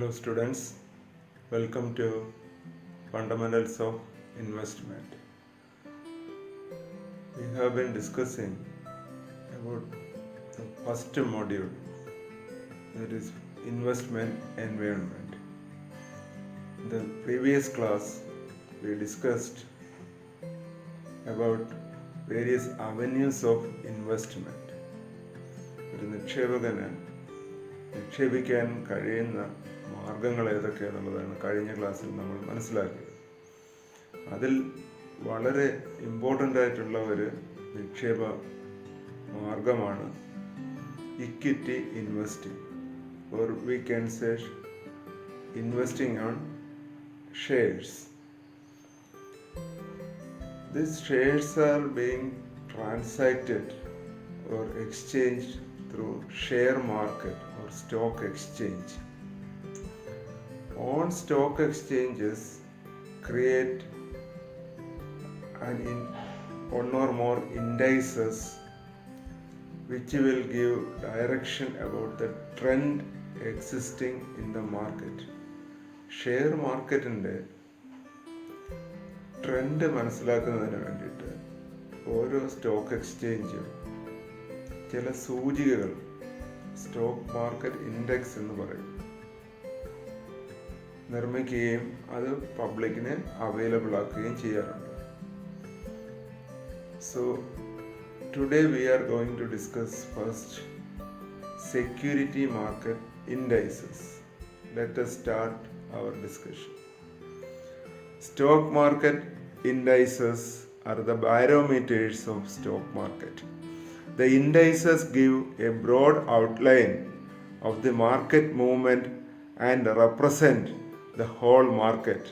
Hello students, welcome to Fundamentals of Investment. We have been discussing about the first module, that is investment environment. In the previous class we discussed about various avenues of investment. ഒരു നിക്ഷേപകന് നിക്ഷേപിക്കാൻ കഴിയുന്ന മാർഗങ്ങൾ ഏതൊക്കെയാണെന്നുള്ളതാണ് കഴിഞ്ഞ ക്ലാസ്സിൽ നമ്മൾ മനസ്സിലാക്കിയത്. അതിൽ വളരെ ഇമ്പോർട്ടൻ്റ് ആയിട്ടുള്ള ഒരു നിക്ഷേപ മാർഗമാണ് equity investing, or we can say investing on shares. These shares are being transacted or exchanged through share market or stock exchange. On stock exchanges create one or more indices which will give direction about the trend existing in the market. Share മാർക്കറ്റിൻ്റെ trend മനസ്സിലാക്കുന്നതിന് വേണ്ടിയിട്ട് ഓരോ stock എക്സ്ചേഞ്ചും ചില സൂചികകൾ, stock market index എന്ന് പറയും, നിർമ്മിക്കുകയും അത് പബ്ലിക്കിന് അവൈലബിൾ ആക്കുകയും ചെയ്യാറുണ്ട്. So today we are going to discuss first security market indices. Let us start our discussion. Stock market indices are the barometers of stock market. The indices give a broad outline of the market movement and represent the whole market.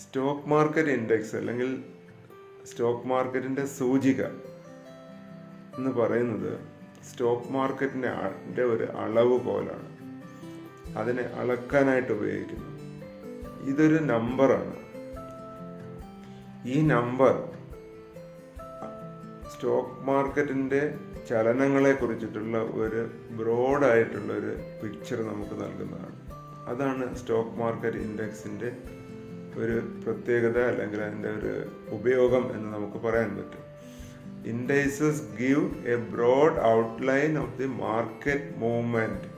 Stock market index അല്ലെങ്കിൽ stock മാർക്കറ്റിൻ്റെ സൂചിക എന്ന് പറയുന്നത് stock മാർക്കറ്റിൻ്റെ ഒരു അളവുകോലാണ്. അതിനെ അളക്കാനായിട്ട് ഉപയോഗിക്കുന്നു. ഇതൊരു നമ്പറാണ്. ഈ നമ്പർ സ്റ്റോക്ക് മാർക്കറ്റിൻ്റെ ചലനങ്ങളെ കുറിച്ചിട്ടുള്ള ഒരു ബ്രോഡായിട്ടുള്ള ഒരു പിക്ചർ നമുക്ക് നൽകുന്നതാണ്. അതാണ് സ്റ്റോക്ക് മാർക്കറ്റ് ഇൻഡെക്സിൻ്റെ ഒരു പ്രത്യേകത, അല്ലെങ്കിൽ അതിൻ്റെ ഒരു ഉപയോഗം എന്ന് നമുക്ക് പറയാൻ പറ്റും. Indices give a broad outline of the market movement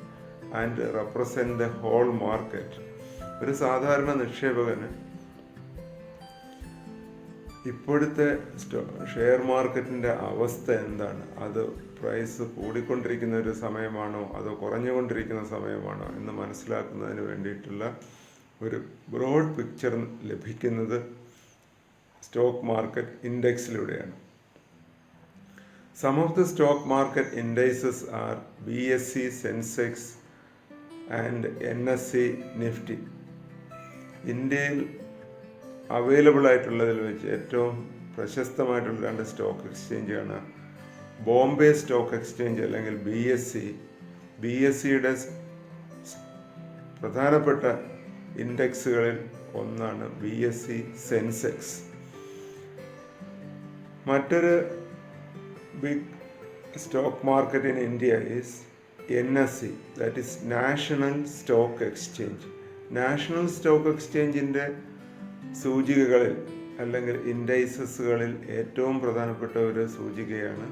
and represent the whole market. ഒരു സാധാരണ നിക്ഷേപകന് ഇപ്പോഴത്തെ ഷെയർ മാർക്കറ്റിൻ്റെ അവസ്ഥ എന്താണ്, അത് പ്രൈസ് കൂടിക്കൊണ്ടിരിക്കുന്ന ഒരു സമയമാണോ അതോ കുറഞ്ഞുകൊണ്ടിരിക്കുന്ന സമയമാണോ എന്ന് മനസ്സിലാക്കുന്നതിന് വേണ്ടിയിട്ടുള്ള ഒരു ബ്രോഡ് പിക്ചർ ലഭിക്കുന്നത് സ്റ്റോക്ക് മാർക്കറ്റ് ഇൻഡെക്സിലൂടെയാണ്. Some of the stock market indices are BSE, Sensex and NSE Nifty. ഇന്ത്യയിൽ അവൈലബിൾ ആയിട്ടുള്ളതിൽ വെച്ച് ഏറ്റവും പ്രശസ്തമായിട്ടുള്ള രണ്ട് സ്റ്റോക്ക് എക്സ്ചേഞ്ചാണ് ബോംബെ സ്റ്റോക്ക് എക്സ്ചേഞ്ച് അല്ലെങ്കിൽ BSE. BSEയുടെ പ്രധാനപ്പെട്ട ഇൻഡെക്സുകളിൽ ഒന്നാണ് BSE സെൻസെക്സ്. മറ്റൊരു big stock market in India is NSE, that is national stock exchange. National stock എക്സ്ചേഞ്ചിൻ്റെ സൂചികകളിൽ അല്ലെങ്കിൽ ഇൻഡൈസസുകളിൽ ഏറ്റവും പ്രധാനപ്പെട്ട ഒരു സൂചികയാണ്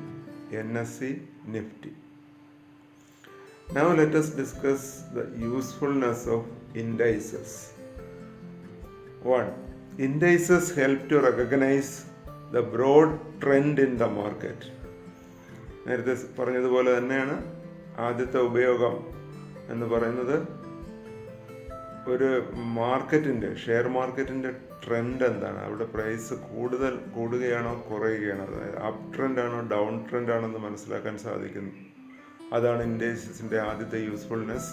NSE Nifty. Now let us discuss the usefulness of indices. 1. Indices help to recognize the broad trend in the market. നേരത്തെ പറഞ്ഞതുപോലെ തന്നെയാണ് ആദ്യത്തെ ഉപയോഗം എന്ന് പറയുന്നത് ഒരു മാർക്കറ്റിൻ്റെ, ഷെയർ മാർക്കറ്റിൻ്റെ ട്രെൻഡ് എന്താണ്, അവിടെ പ്രൈസ് കൂടുകയാണോ കുറയുകയാണോ, അതായത് അപ് ട്രെൻഡ് ആണോ ഡൗൺ ട്രെൻഡ് ആണോ എന്ന് മനസ്സിലാക്കാൻ സാധിക്കുന്നു. അതാണ് ഇൻഡെക്സിൻ്റെ ആദ്യത്തെ usefulness.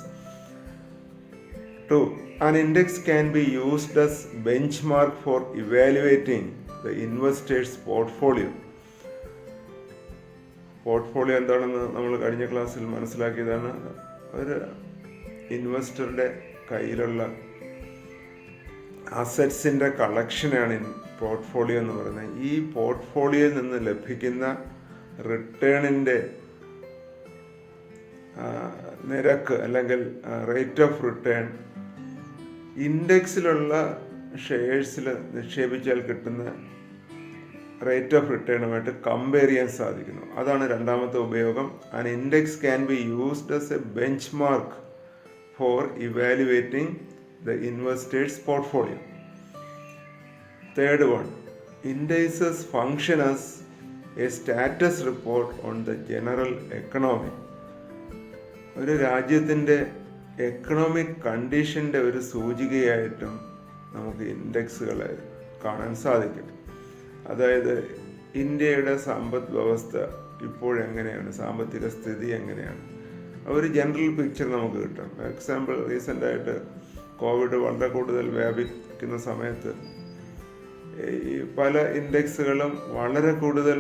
2. An index can be used as benchmark for evaluating the investor's portfolio. Portfolio എന്താണെന്ന് നമ്മൾ കഴിഞ്ഞ ക്ലാസ്സിൽ മനസ്സിലാക്കിയതാണ്. ഒരു ഇൻവെസ്റ്ററുടെ കയ്യിലുള്ള അസറ്റ്സിൻ്റെ കളക്ഷനാണ് പോർട്ട്ഫോളിയോ എന്ന് പറയുന്നത്. ഈ പോർട്ട്ഫോളിയോയിൽ നിന്ന് ലഭിക്കുന്ന റിട്ടേണിൻ്റെ നിരക്ക് അല്ലെങ്കിൽ റേറ്റ് ഓഫ് റിട്ടേൺ ഇൻഡെക്സിലുള്ള ഷെയർസിൽ നിക്ഷേപിച്ചാൽ കിട്ടുന്ന റേറ്റ് ഓഫ് റിട്ടേണുമായിട്ട് കമ്പയർ ചെയ്യാൻ സാധിക്കുന്നു. അതാണ് രണ്ടാമത്തെ ഉപയോഗം. An index can be used as a benchmark for evaluating the investors portfolio. Third one, indices function as a status report on the general economy. ഒരു രാജ്യത്തിൻ്റെ economic കണ്ടീഷൻ്റെ ഒരു സൂചികയായിട്ടും നമുക്ക് ഇൻഡെക്സുകളെ കാണാൻ സാധിക്കും. അതായത് ഇന്ത്യയുടെ സമ്പദ് വ്യവസ്ഥ ഇപ്പോഴെങ്ങനെയാണ്, സാമ്പത്തിക സ്ഥിതി എങ്ങനെയാണ്, ഒരു ജനറൽ പിക്ചർ നമുക്ക് കിട്ടും. എക്സാമ്പിൾ, റീസെൻ്റായിട്ട് കോവിഡ് വളരെ കൂടുതൽ വ്യാപിക്കുന്ന സമയത്ത് ഈ പല ഇൻഡെക്സുകളും വളരെ കൂടുതൽ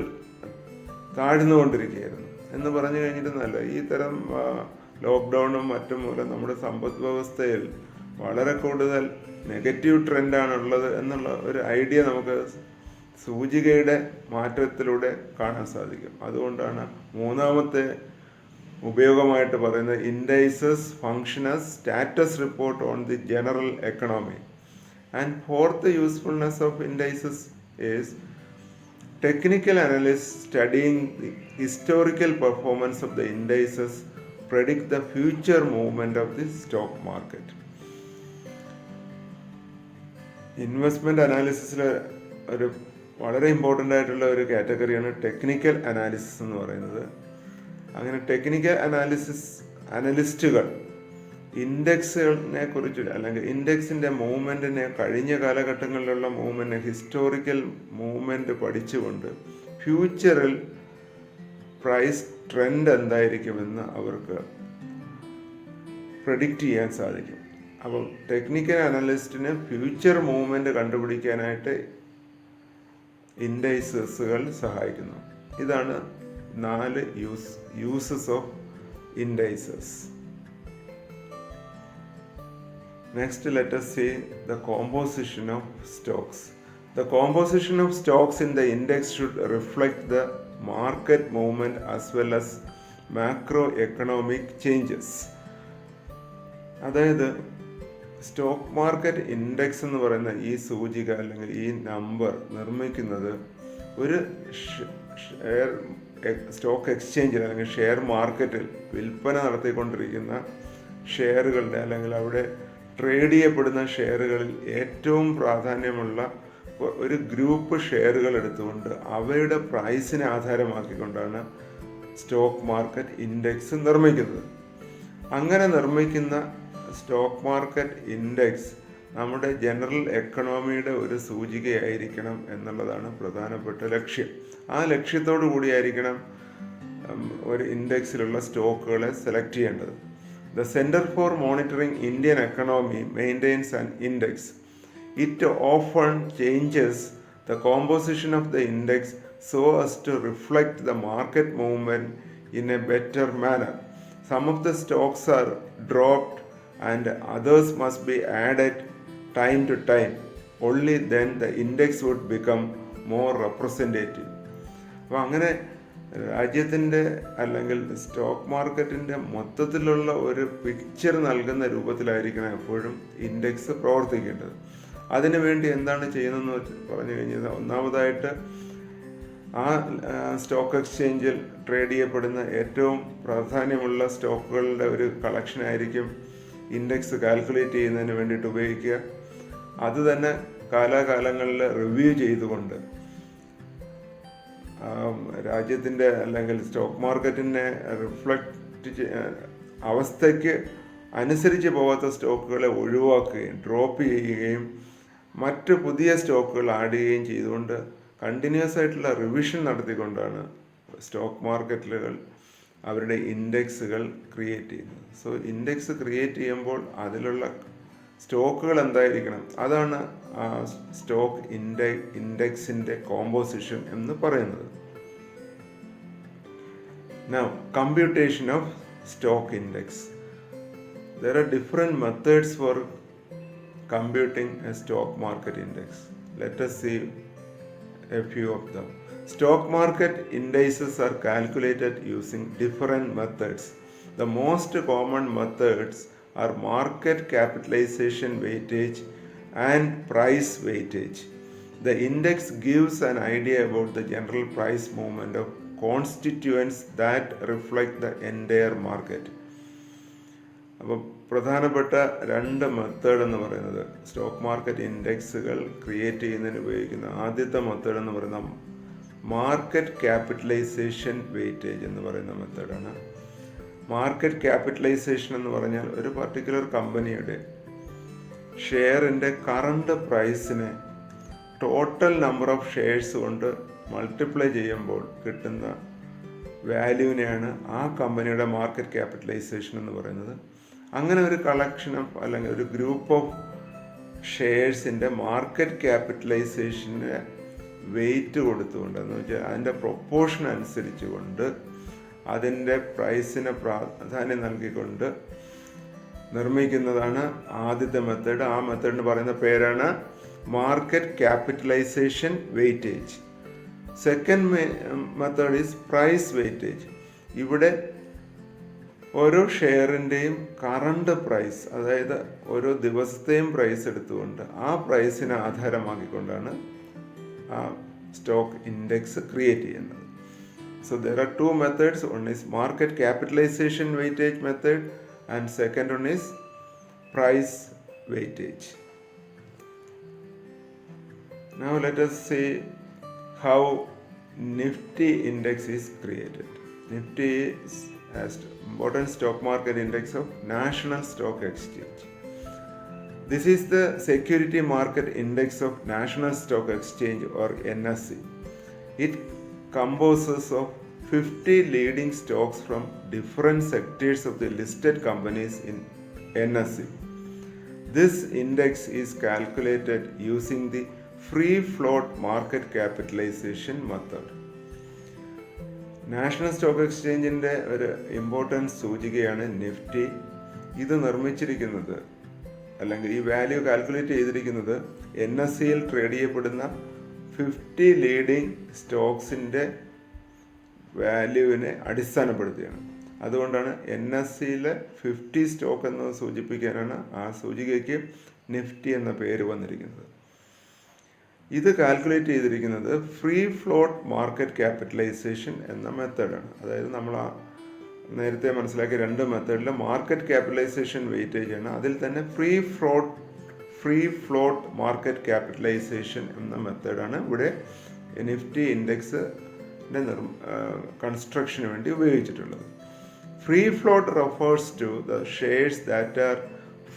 താഴ്ന്നുകൊണ്ടിരിക്കുകയായിരുന്നു. എന്ന് പറഞ്ഞു കഴിഞ്ഞിരുന്നല്ല, ഈ തരം ലോക്ക്ഡൗണും മറ്റും മൂലം നമ്മുടെ സമ്പദ് വ്യവസ്ഥയിൽ വളരെ കൂടുതൽ നെഗറ്റീവ് ട്രെൻഡാണുള്ളത് എന്നുള്ള ഒരു ഐഡിയ നമുക്ക് സൂചികയുടെ മാറ്റത്തിലൂടെ കാണാൻ സാധിക്കും. അതുകൊണ്ടാണ് മൂന്നാമത്തെ ഉപയോഗമായിട്ട് പറയുന്നത് indices function as status report on the general economy. And fourth usefulness of indices is technical analysts studying the historical performance of the indices predict the future movement of the stock market. Investment അനാലിസിസിൽ ഒരു വളരെ important ആയിട്ടുള്ള ഒരു കാറ്റഗറിയാണ് technical analysis എന്ന് പറയുന്നത്. അങ്ങനെ technical അനലിസ്റ്റുകൾ ഇൻഡെക്സുകളെ കുറിച്ച് അല്ലെങ്കിൽ ഇൻഡെക്സിൻ്റെ മൂവ്മെൻറ്റിനെ, കഴിഞ്ഞ കാലഘട്ടങ്ങളിലുള്ള മൂവ്മെൻറ്റിനെ, ഹിസ്റ്റോറിക്കൽ മൂവ്മെൻറ്റ് പഠിച്ചുകൊണ്ട് ഫ്യൂച്ചറിൽ പ്രൈസ് ട്രെൻഡ് എന്തായിരിക്കുമെന്ന് അവർക്ക് പ്രെഡിക്റ്റ് ചെയ്യാൻ സാധിക്കും. അപ്പം ടെക്നിക്കൽ അനലിസ്റ്റിന് ഫ്യൂച്ചർ മൂവ്മെൻറ്റ് കണ്ടുപിടിക്കാനായിട്ട് ഇൻഡൈസസുകൾ സഹായിക്കുന്നു. ഇതാണ് 4 uses of indices. Next, let us see the composition of stocks. The composition of stocks in the index should reflect the market movement as well as macroeconomic changes. അതായത് stock market index എന്ന് പറയുന്ന ഈ സൂചിക അല്ലെങ്കിൽ ഈ number നിർമ്മിക്കുന്നത് ഒരു stock എക്സ്ചേഞ്ചിൽ അല്ലെങ്കിൽ ഷെയർ മാർക്കറ്റിൽ വിൽപ്പന നടത്തിക്കൊണ്ടിരിക്കുന്ന ഷെയറുകളുടെ അല്ലെങ്കിൽ അവിടെ ട്രേഡ് ചെയ്യപ്പെടുന്ന ഷെയറുകളിൽ ഏറ്റവും പ്രാധാന്യമുള്ള ഒരു ഗ്രൂപ്പ് ഷെയറുകൾ എടുത്തുകൊണ്ട് അവയുടെ പ്രൈസിനെ ആധാരമാക്കിക്കൊണ്ടാണ് സ്റ്റോക്ക് മാർക്കറ്റ് ഇൻഡെക്സ് നിർമ്മിക്കുന്നത്. അങ്ങനെ നിർമ്മിക്കുന്ന സ്റ്റോക്ക് മാർക്കറ്റ് ഇൻഡെക്സ് നമ്മുടെ ജനറൽ എക്കണോമിയുടെ ഒരു സൂചികയായിരിക്കണം എന്നുള്ളതാണ് പ്രധാനപ്പെട്ട ലക്ഷ്യം. ആ ലക്ഷ്യത്തോടു കൂടിയായിരിക്കണം ഒരു ഇൻഡെക്സിലുള്ള സ്റ്റോക്കുകളെ സെലക്ട് ചെയ്യേണ്ടത്. The Center for Monitoring Indian Economy maintains an index. It often changes the composition of the index so as to reflect the market movement in a better manner. Some of the stocks are dropped and others must be added time to time. Only then the index would become more representative. അപ്പോൾ അങ്ങനെ രാജ്യത്തിൻ്റെ അല്ലെങ്കിൽ stock മാർക്കറ്റിൻ്റെ മൊത്തത്തിലുള്ള ഒരു picture നൽകുന്ന രൂപത്തിലായിരിക്കണം എപ്പോഴും index പ്രവർത്തിക്കേണ്ടത്. അതിനുവേണ്ടി എന്താണ് ചെയ്യുന്നതെന്ന് പറഞ്ഞു കഴിഞ്ഞാൽ, ഒന്നാമതായിട്ട് ആ സ്റ്റോക്ക് എക്സ്ചേഞ്ചിൽ ട്രേഡ് ചെയ്യപ്പെടുന്ന ഏറ്റവും പ്രാധാന്യമുള്ള സ്റ്റോക്കുകളുടെ ഒരു കളക്ഷനായിരിക്കും ഇൻഡെക്സ് കാൽക്കുലേറ്റ് ചെയ്യുന്നതിന് വേണ്ടിയിട്ട് ഉപയോഗിക്കുക. അത് തന്നെ കാലാകാലങ്ങളിൽ റിവ്യൂ ചെയ്തുകൊണ്ട് രാജ്യത്തിൻ്റെ അല്ലെങ്കിൽ സ്റ്റോക്ക് മാർക്കറ്റിനെ റിഫ്ലക്റ്റ് അവസ്ഥയ്ക്ക് അനുസരിച്ച് പോകാത്ത സ്റ്റോക്കുകളെ ഒഴിവാക്കുകയും ഡ്രോപ്പ് ചെയ്യുകയും മറ്റ് പുതിയ സ്റ്റോക്കുകൾ ആഡ് ചെയ്യുകയും ചെയ്തുകൊണ്ട് കണ്ടിന്യൂസ് ആയിട്ടുള്ള റിവിഷൻ നടത്തിക്കൊണ്ടാണ് സ്റ്റോക്ക് മാർക്കറ്റുകൾ അവരുടെ ഇൻഡെക്സുകൾ ക്രിയേറ്റ് ചെയ്യുന്നത്. സോ ഇൻഡെക്സ് ക്രിയേറ്റ് ചെയ്യുമ്പോൾ അതിലുള്ള സ്റ്റോക്കുകൾ എന്തായിരിക്കണം, അതാണ് സ്റ്റോക്ക് ഇൻഡെക്സിൻ്റെ കോമ്പോസിഷൻ എന്ന് പറയുന്നത്. Now, computation of stock index. There are different methods for computing a stock market index. Let us see a few of them. Stock market indices are calculated using different methods. The most common methods are market capitalization weightage and price weightage. The index gives an idea about the general price movement of constituents that reflect the entire market. അപ്പോൾ പ്രധാനപ്പെട്ട രണ്ട് method എന്ന് പറയുന്നത് stock market ഇൻഡെക്സുകൾ create ചെയ്യുന്നതിന് ഉപയോഗിക്കുന്ന ആദ്യത്തെ method എന്ന് പറയുന്ന മാർക്കറ്റ് ക്യാപിറ്റലൈസേഷൻ വെയിറ്റേജ് എന്ന് പറയുന്ന മെത്തേഡാണ്. മാർക്കറ്റ് ക്യാപിറ്റലൈസേഷൻ എന്ന് പറഞ്ഞാൽ ഒരു പർട്ടിക്കുലർ കമ്പനിയുടെ ഷെയറിൻ്റെ കറണ്ട് പ്രൈസിനെ ടോട്ടൽ നമ്പർ ഓഫ് ഷെയർസ് കൊണ്ട് മൾട്ടിപ്ലൈ ചെയ്യുമ്പോൾ കിട്ടുന്ന വാല്യൂവിനെയാണ് ആ കമ്പനിയുടെ മാർക്കറ്റ് ക്യാപിറ്റലൈസേഷൻ എന്ന് പറയുന്നത്. അങ്ങനെ ഒരു കളക്ഷൻ ഓഫ് അല്ലെങ്കിൽ ഒരു ഗ്രൂപ്പ് ഓഫ് ഷെയർസിൻ്റെ മാർക്കറ്റ് ക്യാപിറ്റലൈസേഷന് വെയിറ്റ് കൊടുത്തുകൊണ്ട് എന്ന് വെച്ചാൽ അതിൻ്റെ പ്രൊപ്പോർഷൻ അനുസരിച്ച് കൊണ്ട് അതിൻ്റെ പ്രൈസിന് പ്രാധാന്യം നൽകിക്കൊണ്ട് നിർമ്മിക്കുന്നതാണ് ആദ്യത്തെ മെത്തേഡ്. ആ മെത്തേഡിന് പറയുന്ന പേരാണ് market capitalisation weightage. Second method is price weightage. ഇവിടെ ഓരോ ഷെയറിൻ്റെയും കറണ്ട് പ്രൈസ്, അതായത് ഓരോ ദിവസത്തെയും പ്രൈസ് എടുത്തുകൊണ്ട് ആ പ്രൈസിനെ ആധാരമാക്കിക്കൊണ്ടാണ് ആ സ്റ്റോക്ക് ഇൻഡെക്സ് ക്രിയേറ്റ് ചെയ്യുന്നത്. So there are two methods. One is market capitalization weightage method and second one is price weightage. Now let us see how Nifty index is created. Nifty is an important stock market index of National Stock Exchange. This is the security market index of National Stock Exchange or NSE. It composes of 50 leading stocks from different sectors of the listed companies in NSE. This index is calculated using the free float market capitalization method. National stock എക്സ്ചേഞ്ചിൻ്റെ ഒരു importance സൂചികയാണ് Nifty. ഇത് നിർമ്മിച്ചിരിക്കുന്നത് അല്ലെങ്കിൽ ഈ value calculate ചെയ്തിരിക്കുന്നത് NSEയിൽ trade ചെയ്യപ്പെടുന്ന 50 leading സ്റ്റോക്സിൻ്റെ വാല്യൂവിനെ അടിസ്ഥാനപ്പെടുത്തിയാണ്. അതുകൊണ്ടാണ് NSEയിലെ 50 സ്റ്റോക്ക് എന്ന് സൂചിപ്പിക്കാനാണ് ആ സൂചികയ്ക്ക് നിഫ്റ്റി എന്ന പേര് വന്നിരിക്കുന്നത്. ഇത് കാൽക്കുലേറ്റ് ചെയ്തിരിക്കുന്നത് ഫ്രീ ഫ്ലോട്ട് മാർക്കറ്റ് ക്യാപിറ്റലൈസേഷൻ എന്ന മെത്തേഡാണ്. അതായത് നമ്മൾ നേരത്തെ മനസ്സിലാക്കിയ രണ്ട് മെത്തേഡിൽ മാർക്കറ്റ് ക്യാപിറ്റലൈസേഷൻ വെയിറ്റേജ് ആണ്, അതിൽ തന്നെ ഫ്രീ ഫ്ലോട്ട് മാർക്കറ്റ് ക്യാപിറ്റലൈസേഷൻ എന്ന മെത്തേഡാണ് ഇവിടെ നിഫ്റ്റി ഇൻഡെക്സിൻ്റെ കൺസ്ട്രക്ഷന് വേണ്ടി ഉപയോഗിച്ചിട്ടുള്ളത്. Free float refers to the shares that are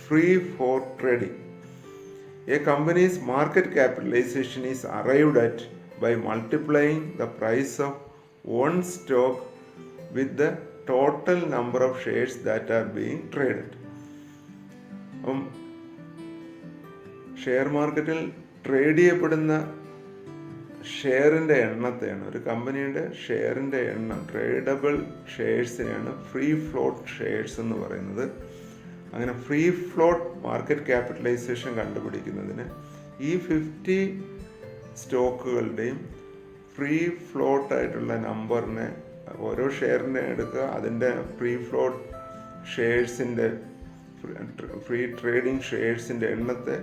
free for trading. A company's market capitalization is arrived at by multiplying the price of one stock with the total number of shares that are being traded. Share മാർക്കറ്റിൽ trade ചെയ്യപ്പെടുന്ന ഷെയറിൻ്റെ എണ്ണത്തെയാണ്, ഒരു കമ്പനിയുടെ ഷെയറിൻ്റെ എണ്ണം, tradable ഷെയർസിനെയാണ് free float shares എന്ന് പറയുന്നത്. അങ്ങനെ free float market capitalisation കണ്ടുപിടിക്കുന്നതിന് ഈ 50 സ്റ്റോക്കുകളുടെയും free ഫ്ലോട്ടായിട്ടുള്ള നമ്പറിനെ ഓരോ ഷെയറിനെ എടുക്കുക, അതിൻ്റെ ഫ്രീ ഫ്ലോട്ട് ഷെയർസിൻ്റെ ഫ്രീ ട്രേഡിംഗ് ഷെയർസിൻ്റെ എണ്ണത്തെ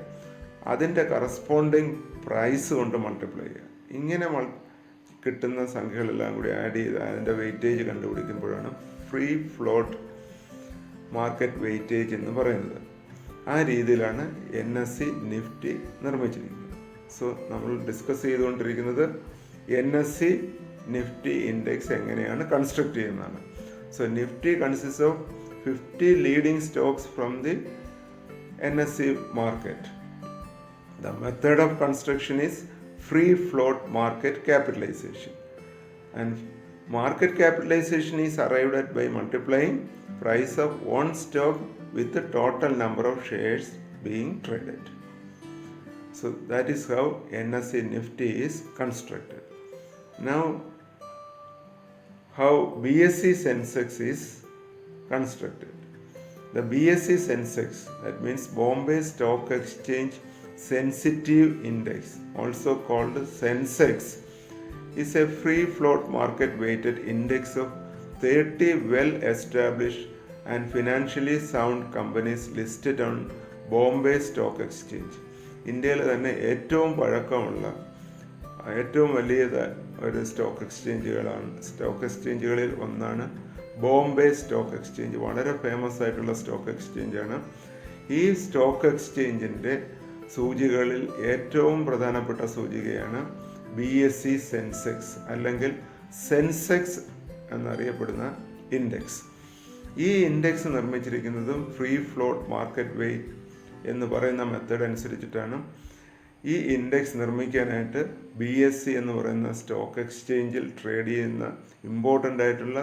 അതിൻ്റെ കറസ്പോണ്ടിങ് പ്രൈസ് കൊണ്ട് മൾട്ടിപ്ലൈ ചെയ്യുക. ഇങ്ങനെ കിട്ടുന്ന സംഖ്യകളെല്ലാം കൂടി ആഡ് ചെയ്ത് അതിൻ്റെ വെയിറ്റേജ് കണ്ടുപിടിക്കുമ്പോഴാണ് ഫ്രീ ഫ്ലോട്ട് മാർക്കറ്റ് വെയിറ്റേജ് എന്ന് പറയുന്നത്. ആ രീതിയിലാണ് NSE നിഫ്റ്റി നിർമ്മിച്ചിരിക്കുന്നത്. സോ നമ്മൾ ഡിസ്കസ് ചെയ്തുകൊണ്ടിരിക്കുന്നത് NSE നിഫ്റ്റി ഇൻഡെക്സ് എങ്ങനെയാണ് കൺസ്ട്രക്ട് ചെയ്യുന്നതാണ്. So Nifty consist of 50 leading stocks from the NSE market. The method of construction is free float market capitalisation and market capitalisation is arrived at by multiplying price of one stock with the total number of shares being traded. So that is how NSE Nifty is constructed. Now how BSE Sensex is constructed. The BSE Sensex, that means Bombay Stock Exchange Sensitive Index, also called Sensex, is a free float market weighted index of 30 well established and financially sound companies listed on Bombay Stock Exchange. ഇന്ത്യയിൽ തന്നെ ഏറ്റവും പഴക്കമുള്ള ഏറ്റവും വലിയ ഒരു stock എക്സ്ചേഞ്ചുകളിൽ ഒന്നാണ് Bombay stock exchange. വളരെ ഫേമസ് ആയിട്ടുള്ള സ്റ്റോക്ക് എക്സ്ചേഞ്ചാണ്. ഈ സ്റ്റോക്ക് എക്സ്ചേഞ്ചിൻ്റെ സൂചികകളിൽ ഏറ്റവും പ്രധാനപ്പെട്ട സൂചികയാണ് BSE സെൻസെക്സ് അല്ലെങ്കിൽ സെൻസെക്സ് എന്നറിയപ്പെടുന്ന ഇൻഡെക്സ്. ഈ ഇൻഡെക്സ് നിർമ്മിച്ചിരിക്കുന്നതും ഫ്രീ ഫ്ലോട്ട് മാർക്കറ്റ് വെയ്റ്റ് എന്ന് പറയുന്ന മെത്തേഡ് അനുസരിച്ചിട്ടാണ്. ഈ ഇൻഡെക്സ് നിർമ്മിക്കാനായിട്ട് BSE എന്ന് പറയുന്ന സ്റ്റോക്ക് എക്സ്ചേഞ്ചിൽ ട്രേഡ് ചെയ്യുന്ന ഇമ്പോർട്ടൻ്റ് ആയിട്ടുള്ള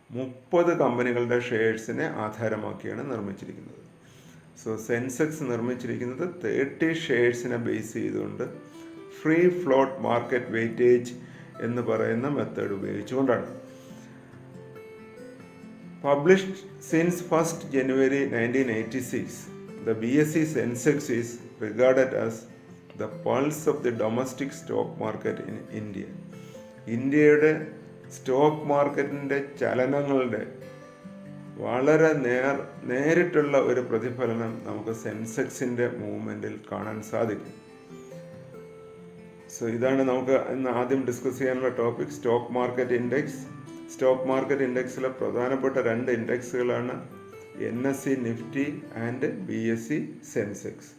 30 കമ്പനികളുടെ ഷെയർസിനെ ആധാരമാക്കിയാണ് നിർമ്മിച്ചിരിക്കുന്നത്. സോ സെൻസെക്സ് നിർമ്മിച്ചിരിക്കുന്നത് 30 ഷെയർസിനെ ബേസ് ചെയ്തുകൊണ്ട് ഫ്രീ ഫ്ലോട്ട് മാർക്കറ്റ് വെയിറ്റേജ് എന്ന് പറയുന്ന മെത്തേഡ് ഉപയോഗിച്ചുകൊണ്ടാണ്. Published since 1st January 1986, the BSE Sensex is regarded as the pulse of the domestic stock market in India. ഇന്ത്യയുടെ സ്റ്റോക്ക് മാർക്കറ്റിൻ്റെ ചലനങ്ങളുടെ വളരെ നേരിട്ടുള്ള ഒരു പ്രതിഫലനം നമുക്ക് സെൻസെക്സിൻ്റെ മൂവ്മെൻറ്റിൽ കാണാൻ സാധിക്കും. സോ ഇതാണ് നമുക്ക് ഇന്ന് ആദ്യം ഡിസ്കസ് ചെയ്യാനുള്ള topic, stock market index. Stock market ഇൻഡെക്സിലെ പ്രധാനപ്പെട്ട 2 ഇൻഡെക്സുകളാണ് NSE Nifty and BSE Sensex.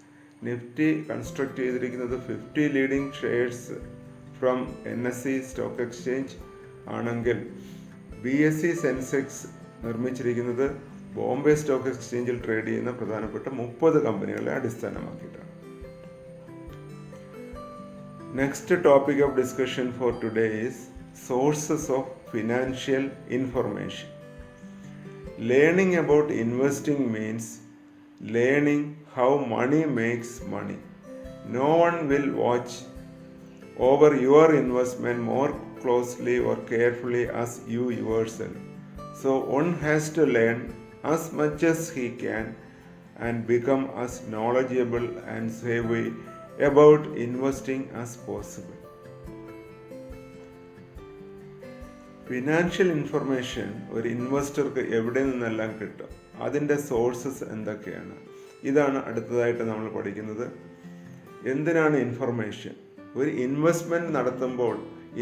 Nifty construct ചെയ്തിരിക്കുന്നത് 50 leading shares from NSE stock exchange ആണെങ്കിൽ BSE സെൻസെക്സ് നിർമ്മിച്ചിരിക്കുന്നത് ബോംബെ സ്റ്റോക്ക് എക്സ്ചേഞ്ചിൽ ട്രേഡ് ചെയ്യുന്ന പ്രധാനപ്പെട്ട 30 കമ്പനികളെ അടിസ്ഥാനമാക്കിയിട്ടാണ്. Next topic of discussion for today is sources of financial information. Learning about investing means learning how money makes money. No one will watch over your investment more closely or carefully as you yourself. So one has to learn as much as he can and become as knowledgeable and savvy about investing as possible. Financial information ഒരു ഇൻവെസ്റ്റർക്ക് എവിടെ നിന്നെല്ലാം കിട്ടും, അതിൻ്റെ sources എന്തൊക്കെയാണ്, ഇതാണ് അടുത്തതായിട്ട് നമ്മൾ പഠിക്കുന്നത്. എന്തിനാണ് ഇൻഫർമേഷൻ? ഒരു ഇൻവെസ്റ്റ്മെൻറ്റ് നടത്തുമ്പോൾ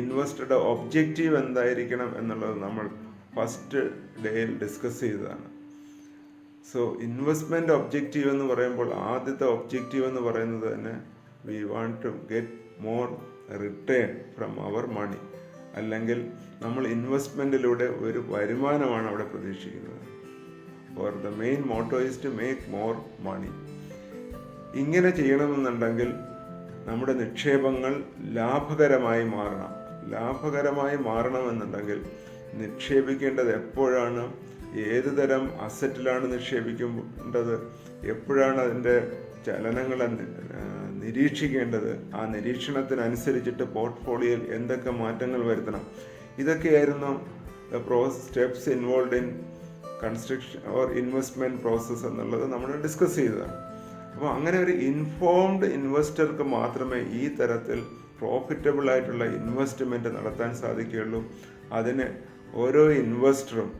ഇൻവെസ്റ്ററുടെ ഒബ്ജക്റ്റീവ് എന്തായിരിക്കണം എന്നുള്ളത് നമ്മൾ ഫസ്റ്റ് ഡേയിൽ ഡിസ്കസ് ചെയ്തതാണ്. സോ ഇൻവെസ്റ്റ്മെൻറ്റ് ഒബ്ജക്റ്റീവ് എന്ന് പറയുമ്പോൾ ആദ്യത്തെ ഒബ്ജക്റ്റീവ് എന്ന് പറയുന്നത് തന്നെ we want to get more return from our money, അല്ലെങ്കിൽ നമ്മൾ ഇൻവെസ്റ്റ്മെൻറ്റിലൂടെ ഒരു വരുമാനമാണ് അവിടെ പ്രതീക്ഷിക്കുന്നത്. For the main motto is to make more money. ഇങ്ങനെ ചെയ്യണമെന്നുണ്ടെങ്കിൽ നമ്മുടെ നിക്ഷേപങ്ങൾ ലാഭകരമായി മാറണം. ലാഭകരമായി മാറണമെന്നുണ്ടെങ്കിൽ നിക്ഷേപിക്കേണ്ടത് എപ്പോഴാണ്, ഏത് തരം അസറ്റിലാണ് നിക്ഷേപിക്കേണ്ടത്, എപ്പോഴാണ് അതിൻ്റെ ചലനങ്ങളെ നിരീക്ഷിക്കേണ്ടത്, ആ നിരീക്ഷണത്തിനനുസരിച്ചിട്ട് പോർട്ട്ഫോളിയോയിൽ എന്തൊക്കെ മാറ്റങ്ങൾ വരുത്തണം, ഇതൊക്കെയായിരുന്നു steps involve in construction or investment process എന്നുള്ളത് നമ്മൾ ഡിസ്കസ് ചെയ്തതാണ്. അപ്പോൾ അങ്ങനെ ഒരു ഇൻഫോംഡ് ഇൻവെസ്റ്റർക്ക് മാത്രമേ ഈ തരത്തിൽ പ്രോഫിറ്റബിൾ ആയിട്ടുള്ള ഇൻവെസ്റ്റ്മെൻറ്റ് നടത്താൻ സാധിക്കുകയുള്ളൂ. അതിന് ഓരോ ഇൻവെസ്റ്ററും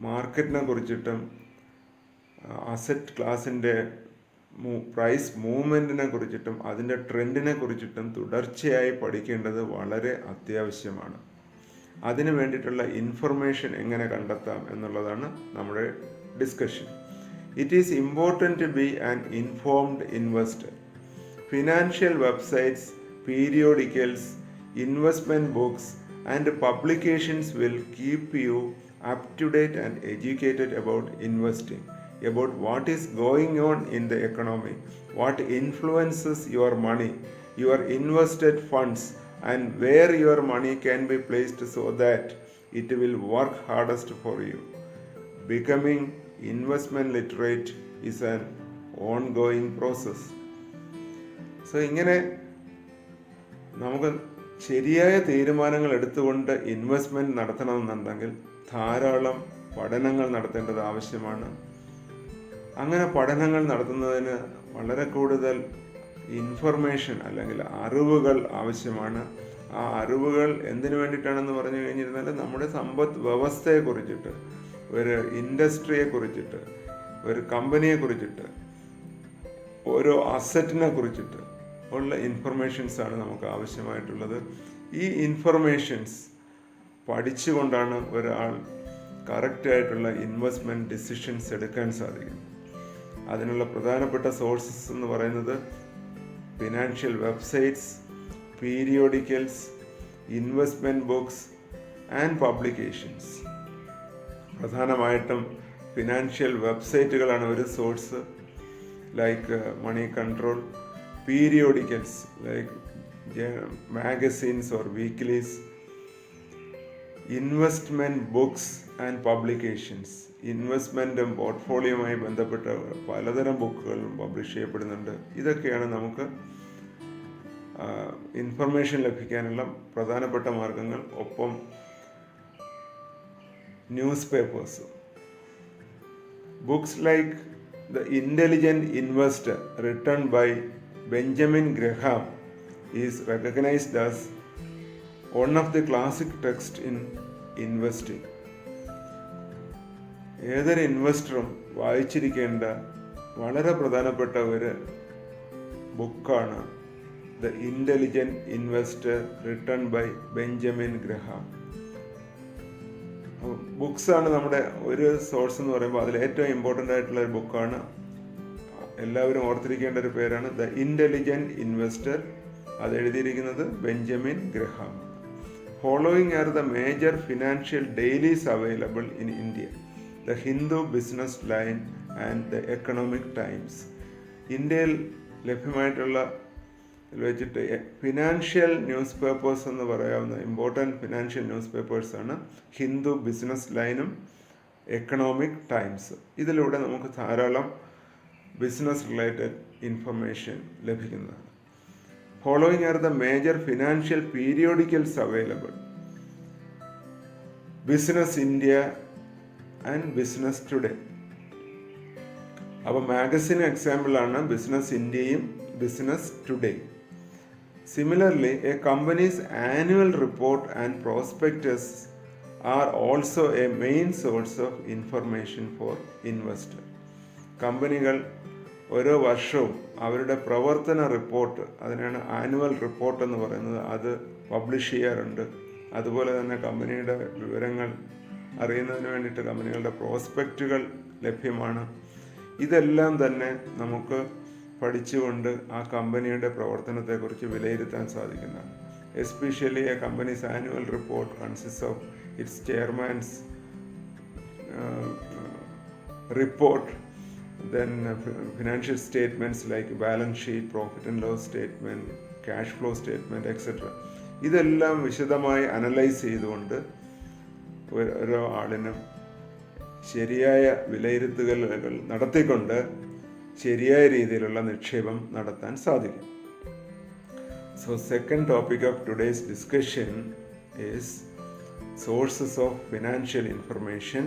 മാർക്കറ്റിനെ കുറിച്ചിട്ടും അസറ്റ് ക്ലാസിൻ്റെ പ്രൈസ് മൂവ്മെൻറ്റിനെ കുറിച്ചിട്ടും അതിൻ്റെ ട്രെൻഡിനെ കുറിച്ചിട്ടും തുടർച്ചയായി പഠിക്കേണ്ടത് വളരെ അത്യാവശ്യമാണ്. അതിന് വേണ്ടിയിട്ടുള്ള ഇൻഫർമേഷൻ എങ്ങനെ കണ്ടെത്താം എന്നുള്ളതാണ് നമ്മുടെ discussion. It is important to be an informed investor. Financial websites, periodicals, investment books and publications will keep you up to date and educated about investing, about what is going on in the economy, what influences your money, your invested funds, and where your money can be placed so that it will work hardest for you. Becoming investment literate is an ongoing process. So ഇങ്ങനെ നമുക്ക് ശരിയായ തീരുമാനങ്ങൾ എടുത്തുകൊണ്ട് investment നടത്തണമെന്നുണ്ടെങ്കിൽ ധാരാളം പഠനങ്ങൾ നടത്തേണ്ടത് ആവശ്യമാണ്. അങ്ങനെ പഠനങ്ങൾ നടത്തുന്നതിന് വളരെ കൂടുതൽ ഇൻഫർമേഷൻ അല്ലെങ്കിൽ അറിവുകൾ ആവശ്യമാണ്. ആ അറിവുകൾ എന്തിനു വേണ്ടിയിട്ടാണെന്ന് പറഞ്ഞു കഴിഞ്ഞിരുന്നാൽ നമ്മുടെ സമ്പദ് വ്യവസ്ഥയെക്കുറിച്ചിട്ട്, ഒരു ഇൻഡസ്ട്രിയെ കുറിച്ചിട്ട്, ഒരു കമ്പനിയെ കുറിച്ചിട്ട്, ഓരോ അസറ്റിനെ കുറിച്ചിട്ട് ഉള്ള ഇൻഫർമേഷൻസാണ് നമുക്ക് ആവശ്യമായിട്ടുള്ളത്. ഈ ഇൻഫർമേഷൻസ് പഠിച്ചുകൊണ്ടാണ് ഒരാൾ കറക്റ്റായിട്ടുള്ള ഇൻവെസ്റ്റ്മെൻറ്റ് ഡിസിഷൻസ് എടുക്കാൻ സാധിക്കുന്നത്. അതിനുള്ള പ്രധാനപ്പെട്ട സോഴ്സസ് എന്ന് പറയുന്നത് financial websites, periodicals, investment books and publications. പ്രധാനമായിട്ടും ഫിനാൻഷ്യൽ വെബ്സൈറ്റുകളാണ് ഒരു source, like Moneycontrol, periodicals like magazines or weeklies, investment books and publications. ഇൻവെസ്റ്റ്മെൻറ്റും പോർട്ട്ഫോളിയോയുമായി ബന്ധപ്പെട്ട പലതരം ബുക്കുകളും പബ്ലിഷ് ചെയ്യപ്പെടുന്നുണ്ട്. ഇതൊക്കെയാണ് നമുക്ക് ഇൻഫർമേഷൻ ലഭിക്കാനുള്ള പ്രധാനപ്പെട്ട മാർഗങ്ങൾ. ഒപ്പം newspapers, books like the Intelligent Investor written by Benjamin Graham is recognized as one of the classic texts in investing. ഏതൊരു ഇൻവെസ്റ്ററും വായിച്ചിരിക്കേണ്ട വളരെ പ്രധാനപ്പെട്ട ഒരു ബുക്കാണ് the Intelligent Investor written by Benjamin Graham. ബുക്സാണ് നമ്മുടെ ഒരു സോഴ്സ് എന്ന് പറയുമ്പോൾ അതിൽ ഏറ്റവും ഇമ്പോർട്ടൻ്റ് ആയിട്ടുള്ള ഒരു ബുക്കാണ്. എല്ലാവരും ഓർത്തിരിക്കേണ്ട ഒരു പേരാണ് ദ ഇൻ്റലിജൻറ്റ് ഇൻവെസ്റ്റർ. അത് എഴുതിയിരിക്കുന്നത് Benjamin Graham. Following are the major financial dailies available in India: the Hindu, Business Line and the Economic Times. ഇന്ത്യയിൽ ലഭ്യമായിട്ടുള്ള വെച്ചിട്ട് ഫിനാൻഷ്യൽ ന്യൂസ് പേപ്പേഴ്സ് എന്ന് പറയാവുന്ന ഇമ്പോർട്ടൻറ്റ് ഫിനാൻഷ്യൽ ന്യൂസ് പേപ്പേഴ്സാണ് ഹിന്ദു, ബിസിനസ് ലൈനും എക്കണോമിക് ടൈംസ്. ഇതിലൂടെ നമുക്ക് ധാരാളം ബിസിനസ് റിലേറ്റഡ് ഇൻഫർമേഷൻ ലഭിക്കുന്നതാണ്. Following are the major financial periodicals available: Business India and Business Today. അപ്പോൾ മാഗസിൻ എക്സാമ്പിളാണ് ബിസിനസ് ഇന്ത്യയും business today. Similarly a company's annual report and prospectus are also A main source of information for investor. കമ്പനികൾ ഓരോ വർഷവും അവരുടെ പ്രവർത്തന report, അതിനാണ് annual report എന്ന് പറയുന്നത്, അത് പബ്ലിഷ് ചെയ്യാറുണ്ട്. അതുപോലെ തന്നെ കമ്പനിയുടെ വിവരങ്ങൾ അറിയുന്നതിന് വേണ്ടിയിട്ട് കമ്പനികളുടെ പ്രോസ്പെക്റ്റുകൾ ലഭ്യമാണ്. ഇതെല്ലാം തന്നെ നമുക്ക് പഠിച്ചുകൊണ്ട് ആ കമ്പനിയുടെ പ്രവർത്തനത്തെക്കുറിച്ച് വിലയിരുത്താൻ സാധിക്കുന്നതാണ്. Especially a company's annual report consist of its chairmans report, then financial statements like balance sheet, profit and loss statement, cash flow statement, etc. ഇതെല്ലാം വിശദമായി അനലൈസ് ചെയ്തുകൊണ്ട് ഓരോ ആളിനും ശരിയായ വിലയിരുത്തലുകൾ നടത്തിക്കൊണ്ട് ശരിയായ രീതിയിലുള്ള നിക്ഷേപം നടത്താൻ സാധിക്കും. So second topic of today's discussion is sources of financial information.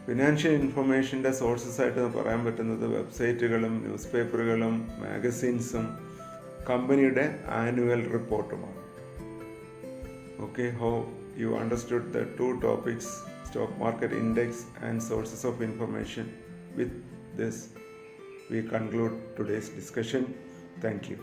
Financial ഇൻഫർമേഷൻ്റെ സോഴ്സസ് ആയിട്ട് പറയാൻ പറ്റുന്നത് വെബ്സൈറ്റുകളും ന്യൂസ് പേപ്പറുകളും മാഗസീൻസും കമ്പനിയുടെ ആനുവൽ റിപ്പോർട്ടുമാണ്. Okay, how you understood the two topics: stock market index and sources of information. With this we conclude today's discussion. Thank you.